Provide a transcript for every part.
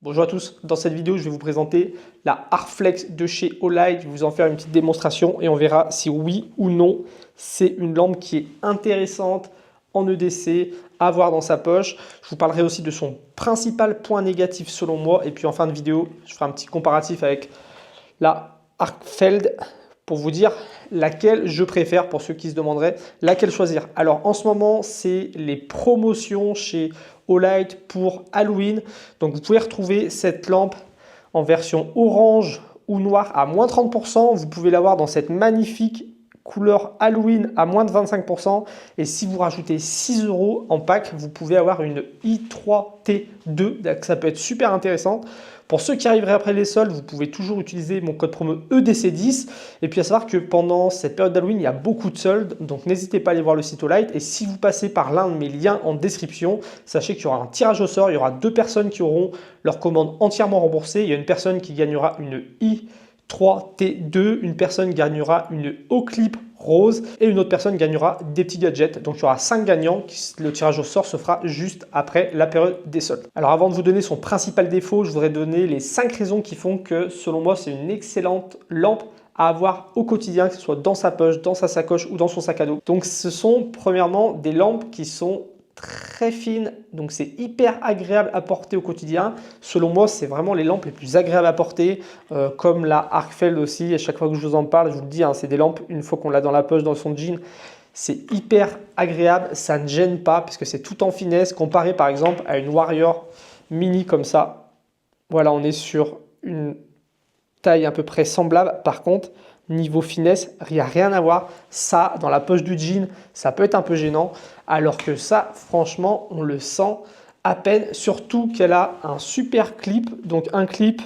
Bonjour à tous, dans cette vidéo je vais vous présenter la Arcflex de chez Olight. Je vais vous en faire une petite démonstration et on verra si oui ou non c'est une lampe qui est intéressante en EDC à avoir dans sa poche. Je vous parlerai aussi de son principal point négatif selon moi et puis en fin de vidéo je ferai un petit comparatif avec la Arcfeld pour vous dire laquelle je préfère pour ceux qui se demanderaient laquelle choisir. Alors en ce moment c'est les promotions chez Olight pour Halloween. Donc vous pouvez retrouver cette lampe en version orange ou noire à moins 30%. Vous pouvez l'avoir dans cette magnifique couleur Halloween à moins de 25%. Et si vous rajoutez 6 € en pack, vous pouvez avoir une i3T2. Donc ça peut être super intéressant. Pour ceux qui arriveraient après les soldes, vous pouvez toujours utiliser mon code promo EDC10. Et puis à savoir que pendant cette période d'Halloween, il y a beaucoup de soldes. Donc n'hésitez pas à aller voir le site Olight. Et si vous passez par l'un de mes liens en description, sachez qu'il y aura un tirage au sort. Il y aura 2 personnes qui auront leur commande entièrement remboursée. Il y a une personne qui gagnera une i3T2, une personne gagnera une O-Clip rose et une autre personne gagnera des petits gadgets. Donc il y aura 5 gagnants. Le tirage au sort se fera juste après la période des soldes. Alors avant de vous donner son principal défaut, je voudrais donner les 5 raisons qui font que selon moi c'est une excellente lampe à avoir au quotidien, que ce soit dans sa poche, dans sa sacoche ou dans son sac à dos. Donc ce sont premièrement des lampes qui sont très fines, donc c'est hyper agréable à porter au quotidien. Selon moi, c'est vraiment les lampes les plus agréables à porter, comme la Arcfeld aussi. À chaque fois que je vous en parle, je vous le dis, hein, c'est des lampes, une fois qu'on l'a dans la poche, dans son jean, c'est hyper agréable, ça ne gêne pas, parce que c'est tout en finesse, comparé par exemple à une Warrior Mini comme ça. Voilà, on est sur une taille à peu près semblable. Par contre, niveau finesse, il n'y a rien à voir. Ça, dans la poche du jean, ça peut être un peu gênant. Alors que ça, franchement, on le sent à peine. Surtout qu'elle a un super clip. Donc un clip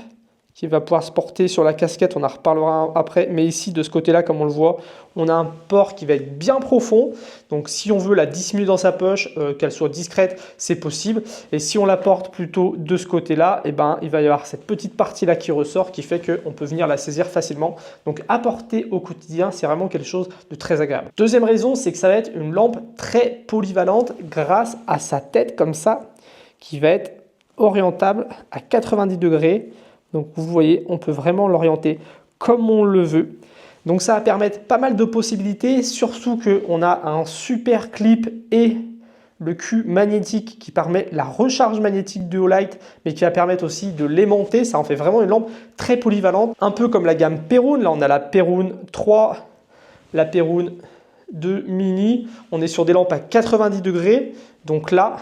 qui va pouvoir se porter sur la casquette. On en reparlera après. Mais ici, de ce côté-là, comme on le voit, on a un port qui va être bien profond. Donc si on veut la dissimuler dans sa poche, qu'elle soit discrète, c'est possible. Et si on la porte plutôt de ce côté-là, eh ben, il va y avoir cette petite partie-là qui ressort qui fait qu'on peut venir la saisir facilement. Donc à porter au quotidien, c'est vraiment quelque chose de très agréable. Deuxième raison, c'est que ça va être une lampe très polyvalente grâce à sa tête comme ça, qui va être orientable à 90 degrés. Donc vous voyez, on peut vraiment l'orienter comme on le veut. Donc ça va permettre pas mal de possibilités, surtout qu'on a un super clip et le cul magnétique qui permet la recharge magnétique de Olight, mais qui va permettre aussi de l'aimanter. Ça en fait vraiment une lampe très polyvalente, un peu comme la gamme Perun. Là on a la Perun 3, la Perun 2 mini. On est sur des lampes à 90 degrés. Donc là,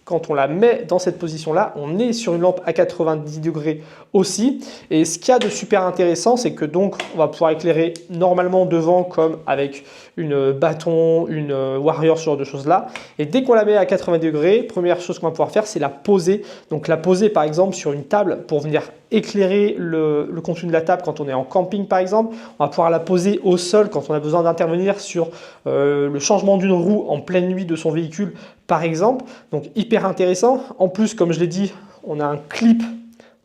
quand on la met dans cette position-là, on est sur une lampe à 90 degrés aussi. Et ce qu'il y a de super intéressant, c'est que donc on va pouvoir éclairer normalement devant comme avec une bâton, une Warrior, ce genre de choses-là. Et dès qu'on la met à 80 degrés, première chose qu'on va pouvoir faire, c'est la poser. Donc la poser par exemple sur une table pour venir éclairer le contenu de la table quand on est en camping par exemple. On va pouvoir la poser au sol quand on a besoin d'intervenir sur le changement d'une roue en pleine nuit de son véhicule par exemple. Donc hyper intéressant. En plus, comme je l'ai dit, on a un clip.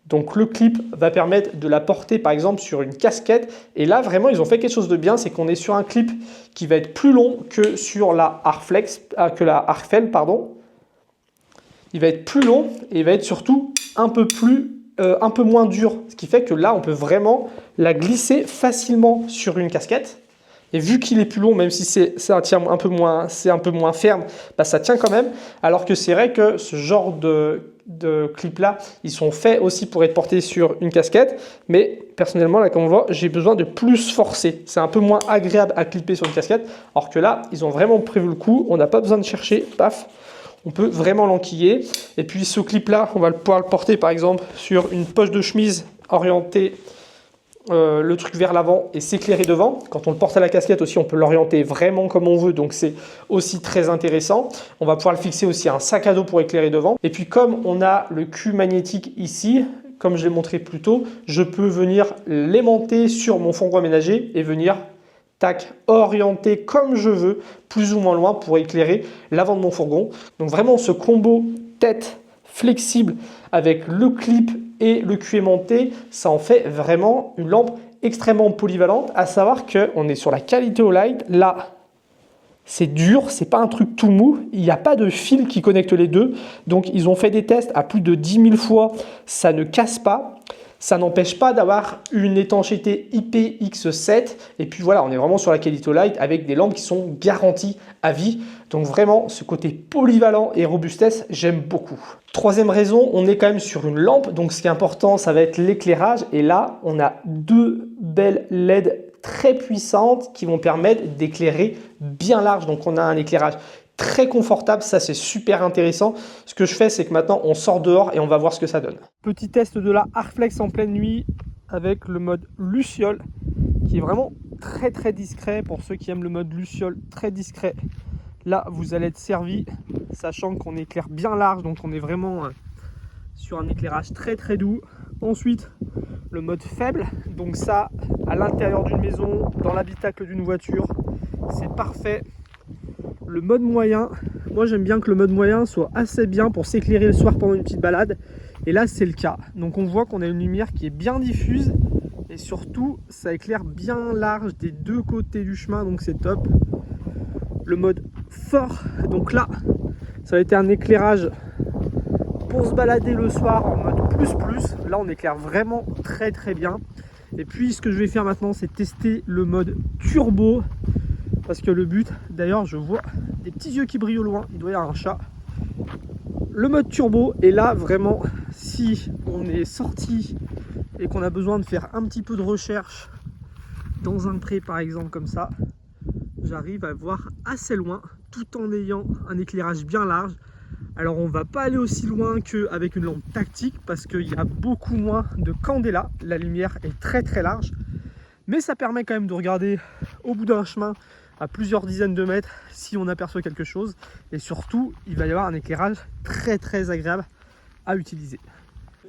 Donc le clip va permettre de la porter par exemple sur une casquette. Et là vraiment ils ont fait quelque chose de bien, c'est qu'on est sur un clip qui va être plus long que sur la Arcfeld, pardon. Il va être plus long et il va être surtout un peu moins dur. Ce qui fait que là on peut vraiment la glisser facilement sur une casquette. Et vu qu'il est plus long, même si c'est un peu moins ferme, bah ça tient quand même. Alors que c'est vrai que ce genre de clips-là, ils sont faits aussi pour être portés sur une casquette. Mais personnellement, là, comme on voit, j'ai besoin de plus forcer. C'est un peu moins agréable à clipper sur une casquette. Alors que là, ils ont vraiment prévu le coup. On n'a pas besoin de chercher, paf. On peut vraiment l'enquiller. Et puis ce clip-là, on va pouvoir le porter par exemple sur une poche de chemise orientée le truc vers l'avant et s'éclairer devant. Quand on le porte à la casquette aussi, on peut l'orienter vraiment comme on veut, donc c'est aussi très intéressant. On va pouvoir le fixer aussi à un sac à dos pour éclairer devant. Et puis comme on a le cul magnétique ici, comme je l'ai montré plus tôt, je peux venir l'aimanter sur mon fourgon aménagé et venir tac, orienter comme je veux, plus ou moins loin pour éclairer l'avant de mon fourgon. Donc vraiment ce combo tête flexible avec le clip et le cul aimanté, ça en fait vraiment une lampe extrêmement polyvalente. À savoir qu'on est sur la qualité Olight. Là, c'est dur, c'est pas un truc tout mou, il n'y a pas de fil qui connecte les deux. Donc ils ont fait des tests à plus de 10 000 fois, ça ne casse pas. Ça n'empêche pas d'avoir une étanchéité IPX7. Et puis voilà, on est vraiment sur la qualité light avec des lampes qui sont garanties à vie. Donc vraiment, ce côté polyvalent et robustesse, j'aime beaucoup. Troisième raison, on est quand même sur une lampe. Donc ce qui est important, ça va être l'éclairage. Et là, on a deux belles LED très puissantes qui vont permettre d'éclairer bien large. Donc on a un éclairage très confortable, ça c'est super intéressant. Ce que je fais, c'est que maintenant on sort dehors et on va voir ce que ça donne. Petit test de la Arflex en pleine nuit avec le mode Luciole qui est vraiment très discret. Pour ceux qui aiment le mode Luciole très discret, là vous allez être servi, sachant qu'on éclaire bien large, donc on est vraiment sur un éclairage très doux. Ensuite le mode faible, donc ça à l'intérieur d'une maison, dans l'habitacle d'une voiture, c'est parfait. Le mode moyen, moi j'aime bien que le mode moyen soit assez bien pour s'éclairer le soir pendant une petite balade. Et là c'est le cas. Donc on voit qu'on a une lumière qui est bien diffuse et surtout ça éclaire bien large des deux côtés du chemin, donc c'est top. Le mode fort, donc là ça va être un éclairage pour se balader le soir en mode plus. Là on éclaire vraiment très bien. Et puis ce que je vais faire maintenant, c'est tester le mode turbo. Parce que le but, d'ailleurs je vois des petits yeux qui brillent au loin, il doit y avoir un chat. Le mode turbo est là vraiment, si on est sorti et qu'on a besoin de faire un petit peu de recherche dans un pré par exemple comme ça, j'arrive à voir assez loin tout en ayant un éclairage bien large. Alors on va pas aller aussi loin qu'avec une lampe tactique parce qu'il y a beaucoup moins de candela, la lumière est très large. Mais ça permet quand même de regarder au bout d'un chemin à plusieurs dizaines de mètres si on aperçoit quelque chose. Et surtout, il va y avoir un éclairage très agréable à utiliser.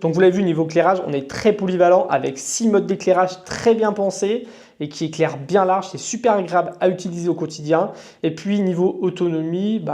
Donc vous l'avez vu, niveau éclairage, on est très polyvalent avec 6 modes d'éclairage très bien pensés et qui éclairent bien large. C'est super agréable à utiliser au quotidien. Et puis niveau autonomie,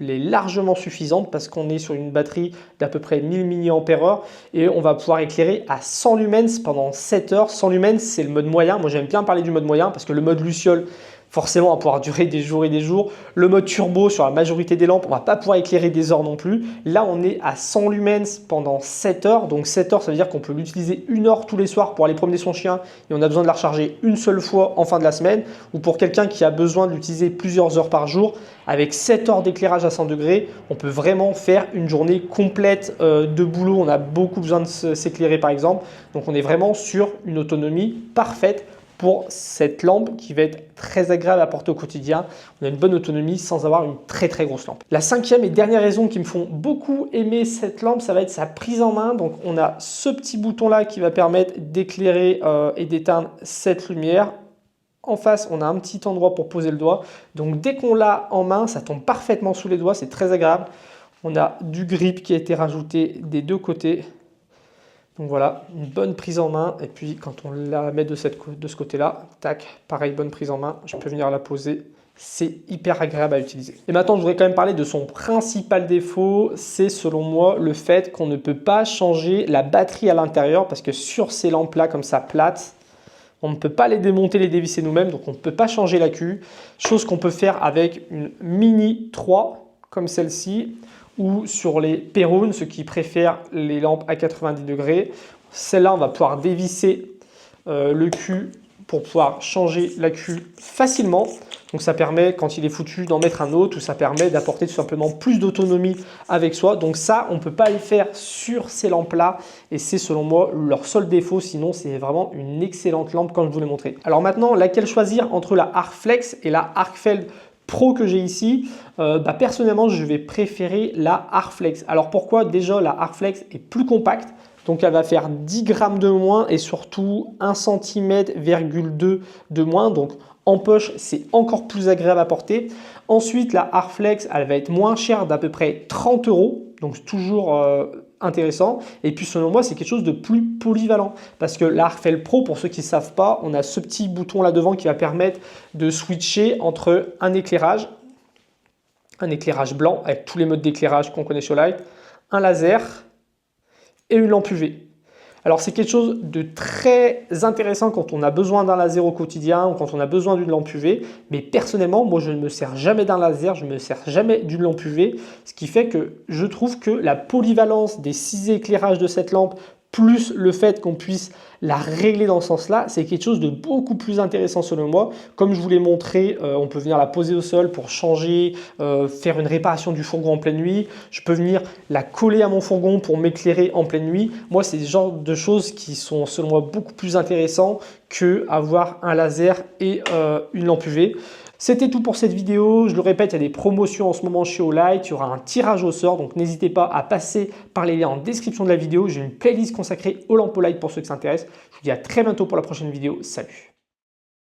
elle est largement suffisante parce qu'on est sur une batterie d'à peu près 1000 mAh et on va pouvoir éclairer à 100 lumens pendant 7 heures. 100 lumens, c'est le mode moyen. Moi, j'aime bien parler du mode moyen parce que le mode Luciole, forcément, on va pouvoir durer des jours et des jours. Le mode turbo, sur la majorité des lampes, on ne va pas pouvoir éclairer des heures non plus. Là, on est à 100 lumens pendant 7 heures. Donc 7 heures, ça veut dire qu'on peut l'utiliser 1 heure tous les soirs pour aller promener son chien et on a besoin de la recharger une seule fois en fin de la semaine. Ou pour quelqu'un qui a besoin de l'utiliser plusieurs heures par jour, avec 7 heures d'éclairage à 100 degrés, on peut vraiment faire une journée complète de boulot. On a beaucoup besoin de s'éclairer par exemple. Donc on est vraiment sur une autonomie parfaite pour cette lampe qui va être très agréable à porter au quotidien. On a une bonne autonomie sans avoir une très grosse lampe. La cinquième et dernière raison qui me font beaucoup aimer cette lampe, ça va être sa prise en main. Donc on a ce petit bouton là qui va permettre d'éclairer et d'éteindre cette lumière. En face, on a un petit endroit pour poser le doigt. Donc dès qu'on l'a en main, ça tombe parfaitement sous les doigts, c'est très agréable. On a du grip qui a été rajouté des deux côtés. Donc voilà, une bonne prise en main. Et puis quand on la met de ce côté-là, tac, pareil, bonne prise en main. Je peux venir la poser. C'est hyper agréable à utiliser. Et maintenant, je voudrais quand même parler de son principal défaut. C'est selon moi le fait qu'on ne peut pas changer la batterie à l'intérieur parce que sur ces lampes-là, comme ça, plates, on ne peut pas les démonter, les dévisser nous-mêmes. Donc on ne peut pas changer l'accu. Chose qu'on peut faire avec une Mini 3 comme celle-ci, ou sur les Perun, ceux qui préfèrent les lampes à 90 degrés. Celle-là, on va pouvoir dévisser le cul pour pouvoir changer l'accu facilement. Donc ça permet, quand il est foutu, d'en mettre un autre, ou ça permet d'apporter tout simplement plus d'autonomie avec soi. Donc ça, on ne peut pas le faire sur ces lampes-là, et c'est selon moi leur seul défaut. Sinon, c'est vraiment une excellente lampe comme je vous l'ai montré. Alors maintenant, laquelle choisir entre la Arcflex et la Arcfeld Pro que j'ai ici? Personnellement, je vais préférer la Arcflex. Alors pourquoi? Déjà, la Arcflex est plus compacte. Donc elle va faire 10 grammes de moins et surtout 1,2 cm de moins. Donc en poche, c'est encore plus agréable à porter. Ensuite, la Arcflex, elle va être moins chère d'à peu près 30 €. Donc toujours intéressant. Et puis selon moi, c'est quelque chose de plus polyvalent. Parce que la Arcflex Pro, pour ceux qui ne savent pas, on a ce petit bouton là devant qui va permettre de switcher entre un éclairage blanc avec tous les modes d'éclairage qu'on connaît sur Light, un laser et une lampe UV. Alors c'est quelque chose de très intéressant quand on a besoin d'un laser au quotidien ou quand on a besoin d'une lampe UV, mais personnellement, moi je ne me sers jamais d'un laser, je ne me sers jamais d'une lampe UV, ce qui fait que je trouve que la polyvalence des 6 éclairages de cette lampe plus le fait qu'on puisse la régler dans ce sens-là, c'est quelque chose de beaucoup plus intéressant selon moi. Comme je vous l'ai montré, on peut venir la poser au sol pour changer, faire une réparation du fourgon en pleine nuit. Je peux venir la coller à mon fourgon pour m'éclairer en pleine nuit. Moi, c'est ce genre de choses qui sont selon moi beaucoup plus intéressants qu'avoir un laser et une lampe UV. C'était tout pour cette vidéo. Je le répète, il y a des promotions en ce moment chez Olight. Il y aura un tirage au sort, donc n'hésitez pas à passer par les liens en description de la vidéo. J'ai une playlist consacrée aux lampes Olight pour ceux qui s'intéressent. Je vous dis à très bientôt pour la prochaine vidéo. Salut!